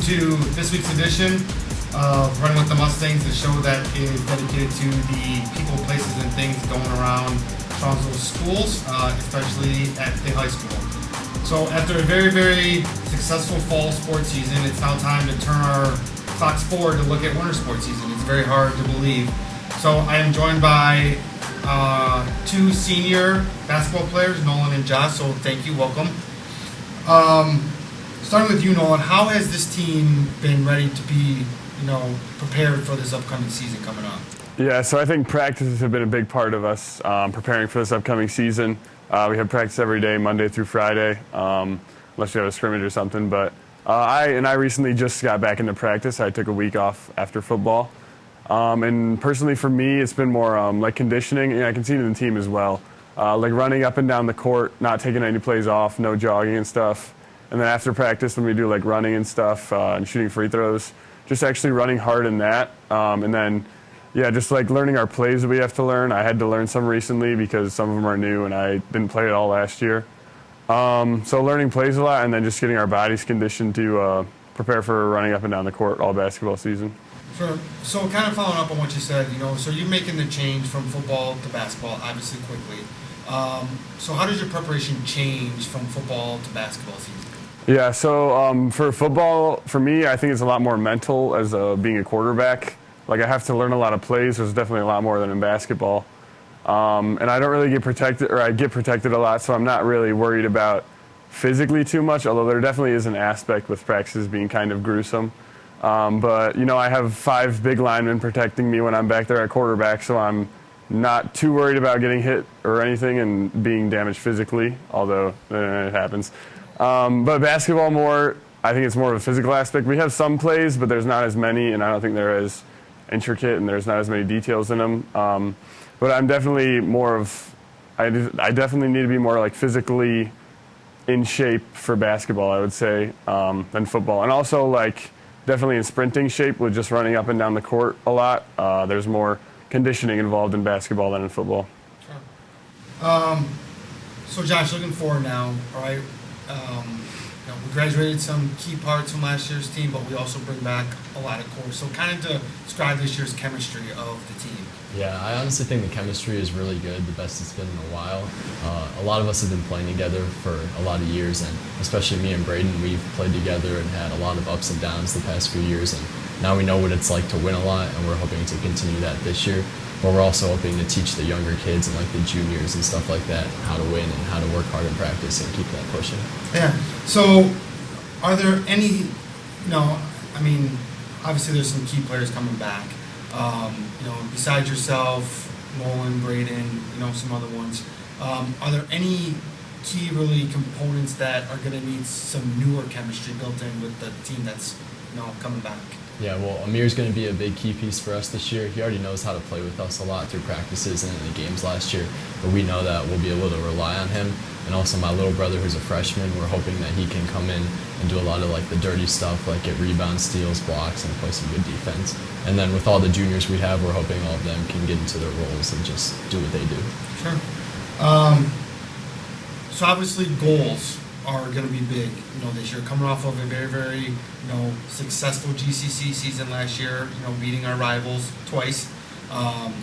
to this week's edition of Running with the Mustangs, the show that is dedicated to the people, places, and things going around Charlottesville schools, especially at the high school. So after a very, very successful fall sports season, it's now time to turn our clocks forward to look at winter sports season. It's very hard to believe. So I am joined by two senior basketball players, Nolan and Josh, so thank you, welcome. Starting with you, Nolan, how has this team been ready to be, prepared for this upcoming season coming up? Yeah, so I think practices have been a big part of us preparing for this upcoming season. We have practice every day, Monday through Friday, unless you have a scrimmage or something. But I recently just got back into practice. I took a week off after football. And personally for me, it's been more like conditioning, and I can see it in the team as well. Like running up and down the court, not taking any plays off, no jogging and stuff. And then after practice, when we do like running and stuff and shooting free throws, just actually running hard in that. And then, yeah, just like learning our plays that we have to learn. I had to learn some recently because some of them are new and I didn't play it all last year. So learning plays a lot and then just getting our bodies conditioned to prepare for running up and down the court all basketball season. Sure. So kind of following up on what you said, so you're making the change from football to basketball, obviously quickly. So how does your preparation change from football to basketball season? Yeah, so for football, for me, I think it's a lot more mental as being a quarterback. Like I have to learn a lot of plays. There's definitely a lot more than in basketball. And I don't really get protected, or I get protected a lot, so I'm not really worried about physically too much, although there definitely is an aspect with practices being kind of gruesome. But, I have 5 big linemen protecting me when I'm back there at quarterback, so I'm not too worried about getting hit or anything and being damaged physically, although it happens. But basketball I think it's more of a physical aspect. We have some plays, but there's not as many, and I don't think they're as intricate, and there's not as many details in them. But I'm definitely I definitely need to be more like physically in shape for basketball, I would say, than football. And also like definitely in sprinting shape with just running up and down the court a lot. There's more conditioning involved in basketball than in football. Sure. So Josh, looking forward now, all right? We graduated some key parts from last year's team, but we also bring back a lot of cores. So kind of to describe this year's chemistry of the team. Yeah, I honestly think the chemistry is really good, the best it's been in a while. A lot of us have been playing together for a lot of years, and especially me and Braden, we've played together and had a lot of ups and downs the past few years, and now we know what it's like to win a lot, and we're hoping to continue that this year. But we're also hoping to teach the younger kids and like the juniors and stuff like that how to win and how to work hard in practice and keep that pushing. Yeah. So are there any, obviously there's some key players coming back. Besides yourself, Nolan, Braden, some other ones. Are there any key really components that are going to need some newer chemistry built in with the team that's, coming back? Yeah, well, Amir's going to be a big key piece for us this year. He already knows how to play with us a lot through practices and in the games last year, but we know that we'll be able to rely on him. And also my little brother, who's a freshman, we're hoping that he can come in and do a lot of like the dirty stuff, like get rebounds, steals, blocks, and play some good defense. And then with all the juniors we have, we're hoping all of them can get into their roles and just do what they do. Sure. So obviously goals are going to be big, this year. Coming off of a very, very, successful GCC season last year, beating our rivals twice, and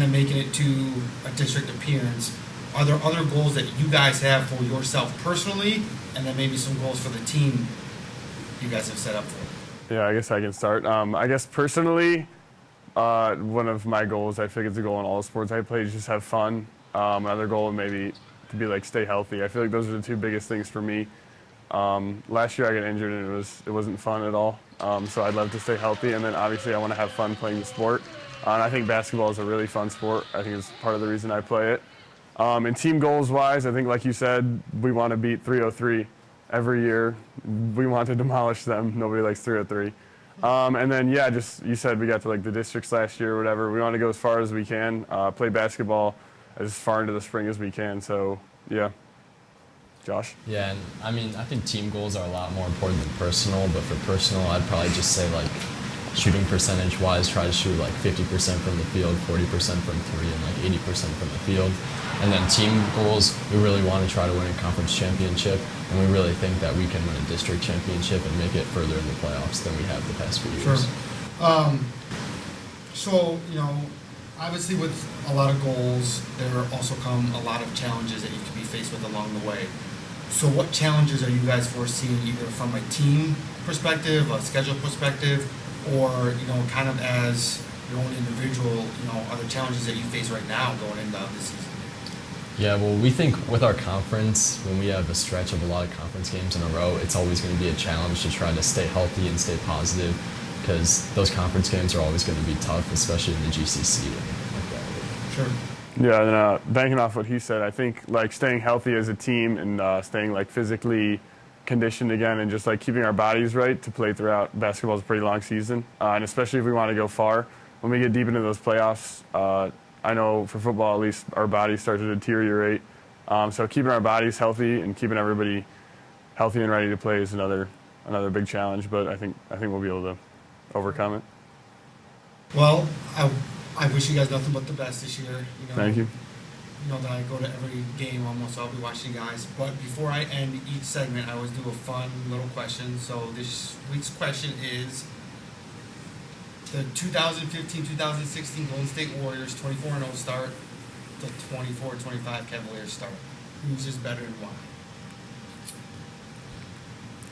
then making it to a district appearance. Are there other goals that you guys have for yourself personally, and then maybe some goals for the team you guys have set up for? Yeah, I guess I can start. I guess personally, one of my goals, I think it's a goal in all sports I play, is just have fun. Another goal maybe to be like stay healthy. I feel like those are the 2 biggest things for me. Last year I got injured and it wasn't fun at all. So I'd love to stay healthy, and then obviously I want to have fun playing the sport. And I think basketball is a really fun sport. I think it's part of the reason I play it. And team goals wise, I think like you said, we want to beat 303 every year. We want to demolish them. Nobody likes 303. And then yeah, just you said we got to like the districts last year or whatever. We want to go as far as we can, play basketball as far into the spring as we can. So yeah. Josh? Yeah, and I think team goals are a lot more important than personal, but for personal, I'd probably just say like shooting percentage wise, try to shoot like 50% from the field, 40% from three, and like 80% from the field. And then team goals, we really want to try to win a conference championship, and we really think that we can win a district championship and make it further in the playoffs than we have the past few years. Sure. So, obviously with a lot of goals, there also come a lot of challenges that you can be faced with along the way. So what challenges are you guys foreseeing, either from a team perspective, a schedule perspective, or, kind of as your own individual, are there challenges that you face right now going into this season? Yeah, well, we think with our conference, when we have a stretch of a lot of conference games in a row, it's always going to be a challenge to try to stay healthy and stay positive, because those conference games are always going to be tough, especially in the GCC. Sure. Yeah, and banking off what he said, I think like staying healthy as a team and staying like physically conditioned again, and just like keeping our bodies right to play throughout. Basketball is a pretty long season, and especially if we want to go far, when we get deep into those playoffs, I know for football at least our bodies start to deteriorate. So keeping our bodies healthy and keeping everybody healthy and ready to play is another big challenge. But I think we'll be able to overcome it. Well, I wish you guys nothing but the best this year. Thank you. You know that I go to every game almost, so I'll be watching you guys. But before I end each segment, I always do a fun little question. So this week's question is: the 2015-2016 Golden State Warriors 24-0 start, the 24-25 Cavaliers start. Who's just better and why?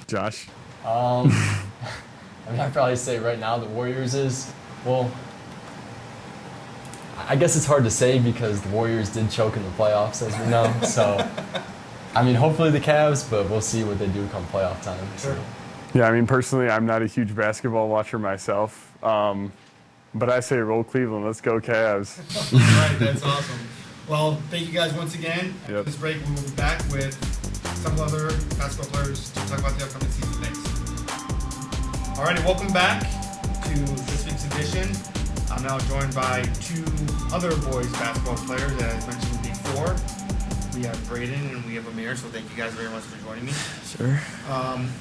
Josh? I'd probably say right now the Warriors is, well, I guess it's hard to say because the Warriors did choke in the playoffs, as we know. So, hopefully the Cavs, but we'll see what they do come playoff time. Sure. Yeah, personally, I'm not a huge basketball watcher myself, but I say roll Cleveland. Let's go Cavs. All right, that's awesome. Well, thank you guys once again. After Yep. this break, we will be back with some other basketball players to talk about the upcoming season. Thanks. All righty, welcome back to this week's edition. I'm now joined by two other boys basketball players, as mentioned before. We have Braden and we have Amir, so thank you guys very much for joining me. Sure.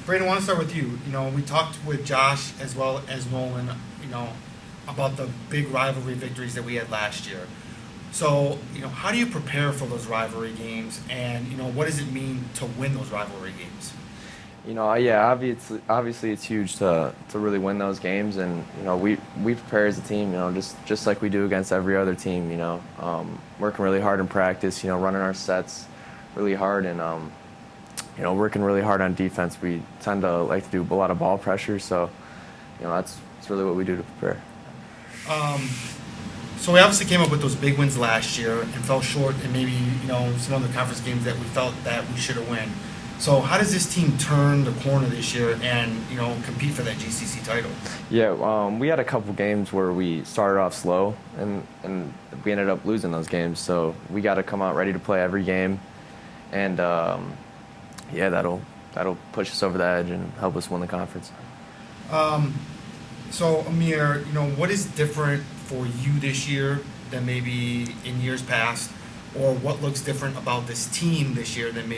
Braden, I want to start with you. We talked with Josh as well as Nolan, about the big rivalry victories that we had last year. So, how do you prepare for those rivalry games, and, what does it mean to win those rivalry games? Yeah, obviously it's huge to really win those games, and we prepare as a team, just like we do against every other team, working really hard in practice, running our sets really hard, and working really hard on defense. We tend to like to do a lot of ball pressure, so that's really what we do to prepare. So we obviously came up with those big wins last year and fell short in maybe some other conference games that we felt that we should have won. So how does this team turn the corner this year and compete for that GCC title? Yeah, we had a couple games where we started off slow and we ended up losing those games. So we got to come out ready to play every game, and that'll push us over the edge and help us win the conference. So Amir, what is different for you this year than maybe in years past? Or what looks different about this team this year than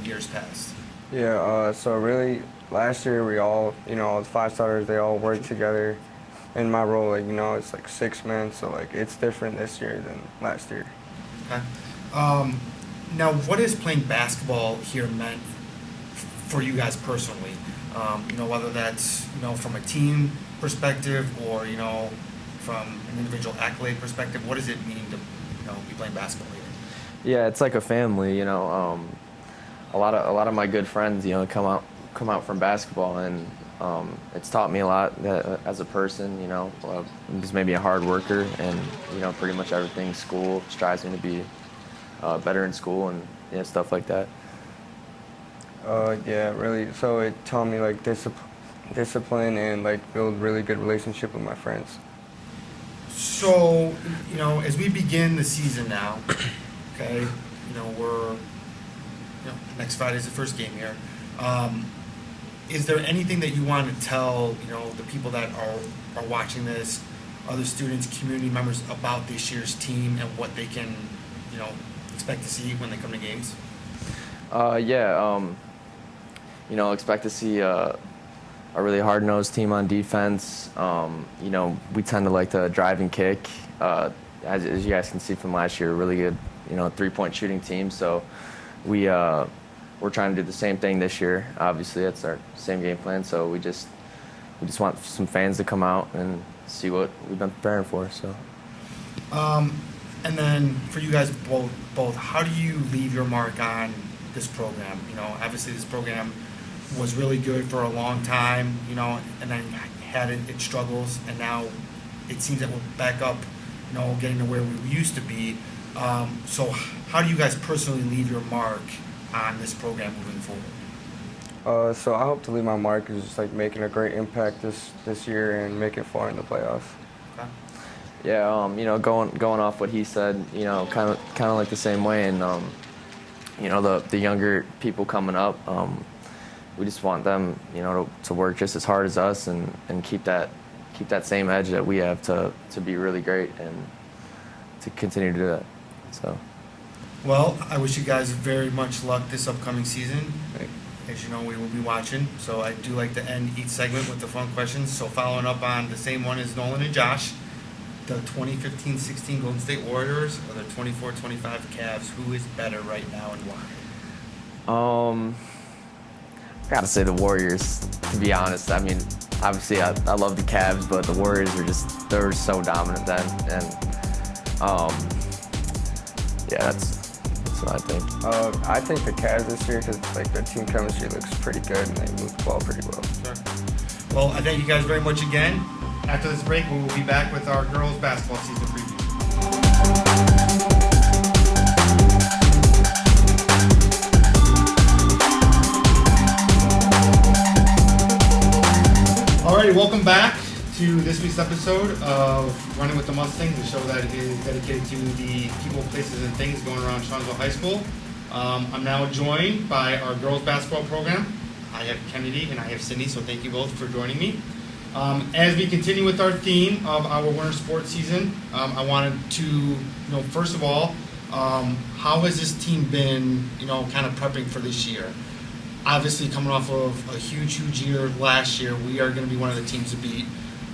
years past? Yeah, so really last year we all, all the 5 starters, they all worked together. In my role, it's like 6 men, so it's different this year than last year. Okay. Now, what has playing basketball here meant for you guys personally? Whether that's, from a team perspective or, from an individual accolade perspective, what does it mean to, be playing basketball here? Yeah, it's like a family, a lot of my good friends, come out from basketball, and it's taught me a lot as a person, just maybe a hard worker, and pretty much everything. School strives me to be better in school and stuff like that. Yeah, really. So it taught me discipline and build really good relationship with my friends. So, as we begin the season now, okay, we're, next Friday's the first game here. Is there anything that you want to tell, the people that are watching this, other students, community members about this year's team and what they can, expect to see when they come to games? Expect to see really hard-nosed team on defense. You know, we tend to like to drive and kick. As you guys can see from last year, a really good, you know, three-point shooting team. So we're trying to do the same thing this year. Obviously, it's our same game plan. So we just want some fans to come out and see what we've been preparing for. So. And then for you guys both, how do you leave your mark on this program? You know, obviously this program was really good for a long time, you know, and then had its struggles, and now it seems that we're back up, you know, getting to where we used to be. So how do you guys personally leave your mark on this program moving forward? So I hope to leave my mark is just like making a great impact this year and make it far in the playoffs. Okay. Yeah, you know, going off what he said, you know, kind of like the same way, and you know, the younger people coming up, we just want them, you know, to work just as hard as us and keep that same edge that we have to be really great and to continue to do that. So. Well, I wish you guys very much luck this upcoming season. As you know, we will be watching, so I do like to end each segment with the fun questions. So following up on the same one as Nolan and Josh, the 2015-16 Golden State Warriors or the 24-25 Cavs, who is better right now and why? I gotta say the Warriors, to be honest. I mean, obviously I love the Cavs, but the Warriors they were so dominant then, and yeah, that's what I think. I think the Cavs this year because like their team chemistry looks pretty good and they move the ball pretty well. Sure. Well, I thank you guys very much again. After this break, we will be back with our girls basketball season preview. Alrighty, welcome back to this week's episode of Running with the Mustangs, the show that is dedicated to the people, places, and things going around Charlottesville High School. I'm now joined by our girls basketball program. I have Kennedy and I have Sydney, so thank you both for joining me. As we continue with our theme of our winter sports season, I wanted to, first of all, how has this team been, kind of prepping for this year? Obviously, coming off of a huge year last year, we are going to be one of the teams to beat.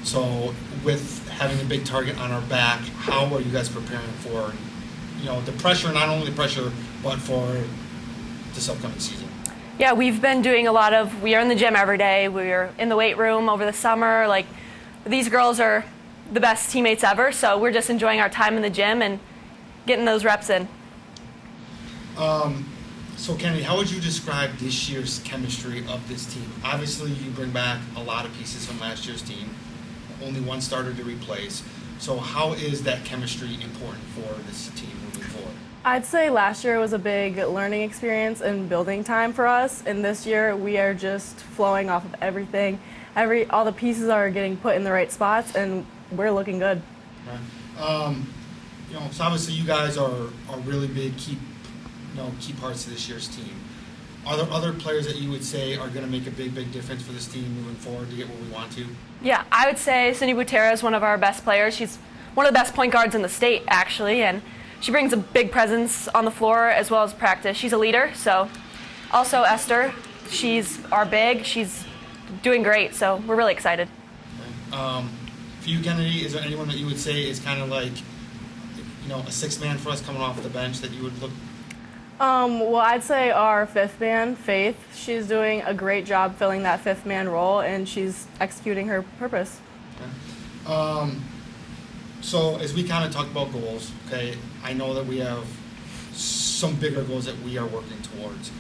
So, with having a big target on our back, how are you guys preparing for, the pressure, not only the pressure, but for this upcoming season? Yeah, we've been doing we are in the gym every day. We're in the weight room over the summer. Like, these girls are the best teammates ever, so we're just enjoying our time in the gym and getting those reps in. So, Kennedy, how would you describe this year's chemistry of this team? Obviously, you bring back a lot of pieces from last year's team, only one starter to replace. So how is that chemistry important for this team moving forward? I'd say last year was a big learning experience and building time for us, and this year we are just flowing off of everything. All the pieces are getting put in the right spots, and we're looking good. Okay. So obviously you guys are really big key parts of this year's team. Are there other players that you would say are going to make a big difference for this team moving forward to get where we want to? Yeah, I would say Cindy Butera is one of our best players. She's one of the best point guards in the state, actually, and she brings a big presence on the floor as well as practice. She's a leader, so. Also Esther, she's our big. She's doing great, so we're really excited. Okay. For you, Kennedy, is there anyone that you would say is kind of like, a sixth man for us coming off the bench that you would look? Well, I'd say our fifth man, Faith. She's doing a great job filling that fifth man role, and she's executing her purpose. Okay. So as we kind of talk about goals, okay, I know that we have some bigger goals that we are working towards.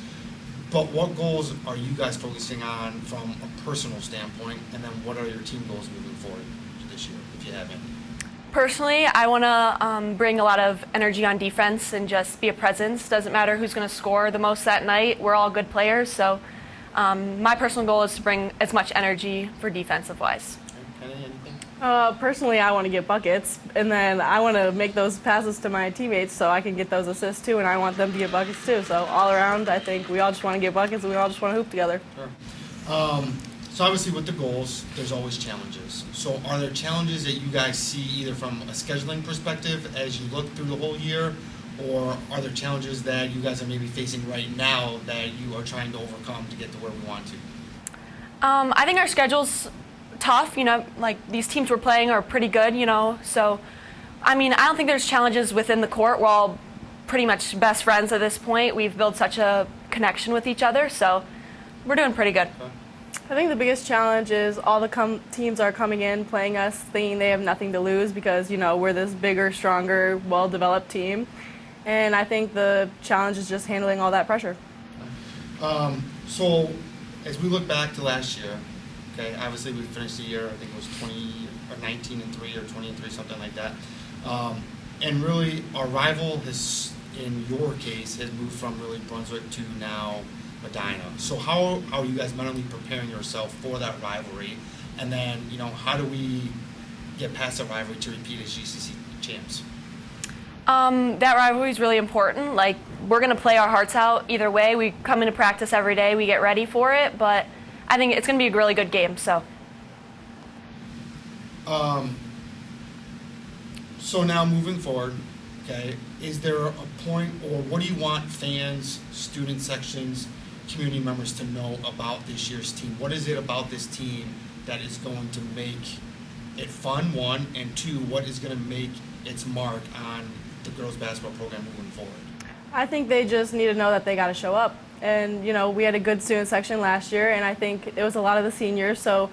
But what goals are you guys focusing on from a personal standpoint, and then what are your team goals moving forward this year, if you have any? Personally, I want to bring a lot of energy on defense and just be a presence. Doesn't matter who's going to score the most that night. We're all good players, so my personal goal is to bring as much energy for defensive-wise. Okay, anything? Personally, I want to get buckets, and then I want to make those passes to my teammates so I can get those assists too, and I want them to get buckets too. So all around, I think we all just want to get buckets, and we all just want to hoop together. Sure. So obviously with the goals, there's always challenges. So are there challenges that you guys see either from a scheduling perspective as you look through the whole year, or are there challenges that you guys are maybe facing right now that you are trying to overcome to get to where we want to? I think our schedule's tough. Like these teams we're playing are pretty good. So I don't think there's challenges within the court. We're all pretty much best friends at this point. We've built such a connection with each other, so we're doing pretty good. I think the biggest challenge is all the teams are coming in playing us thinking they have nothing to lose because we're this bigger, stronger, well-developed team, and I think the challenge is just handling all that pressure. So as we look back to last year, okay, obviously we finished the year, I think it was 20 or 19-3 or 20-3, something like that. And really, our rival has, in your case, has moved from really Brunswick to now Medina. So how are you guys mentally preparing yourself for that rivalry? And then, how do we get past the rivalry to repeat as GCC champs? That rivalry is really important. Like, we're going to play our hearts out either way. We come into practice every day. We get ready for it. But I think it's going to be a really good game. So now moving forward, okay, is there a point, or what do you want fans, student sections, community members to know about this year's team? What is it about this team that is going to make it fun, one, and two, what is going to make its mark on the girls basketball program moving forward? I think they just need to know that they got to show up. And, we had a good student section last year, and I think it was a lot of the seniors, so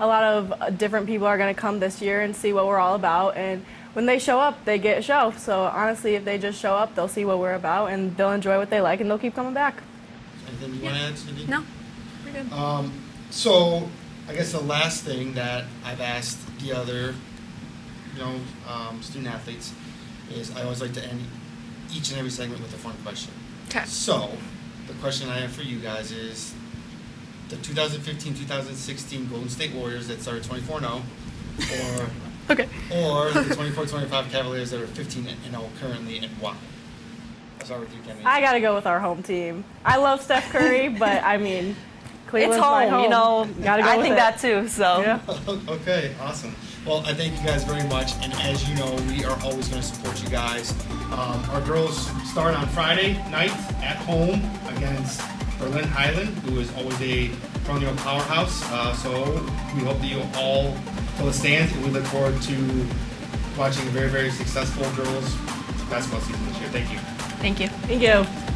a lot of different people are going to come this year and see what we're all about. And when they show up, they get a show. So honestly, if they just show up, they'll see what we're about, and they'll enjoy what they like, and they'll keep coming back. Anything you want to add, Cindy? no, we're good. So I guess the last thing that I've asked the other, student athletes is I always like to end each and every segment with a fun question. Okay. So the question I have for you guys is the 2015-2016 Golden State Warriors that started 24-0, Okay. or the 24-25 Cavaliers that are 15-0 currently, and why? I'll start with you, Kenny. I got to go with our home team. I love Steph Curry, but Cleveland's It's my home, Gotta go I with think it. that too. So Yeah. Okay, awesome. Well, I thank you guys very much, and as you know, we are always going to support you guys. Our girls start on Friday night at home against Berlin Highland, who is always a perennial powerhouse. So we hope that you all fill the stands, and we look forward to watching a very, very successful girls basketball season this year. Thank you. thank you. Thank you.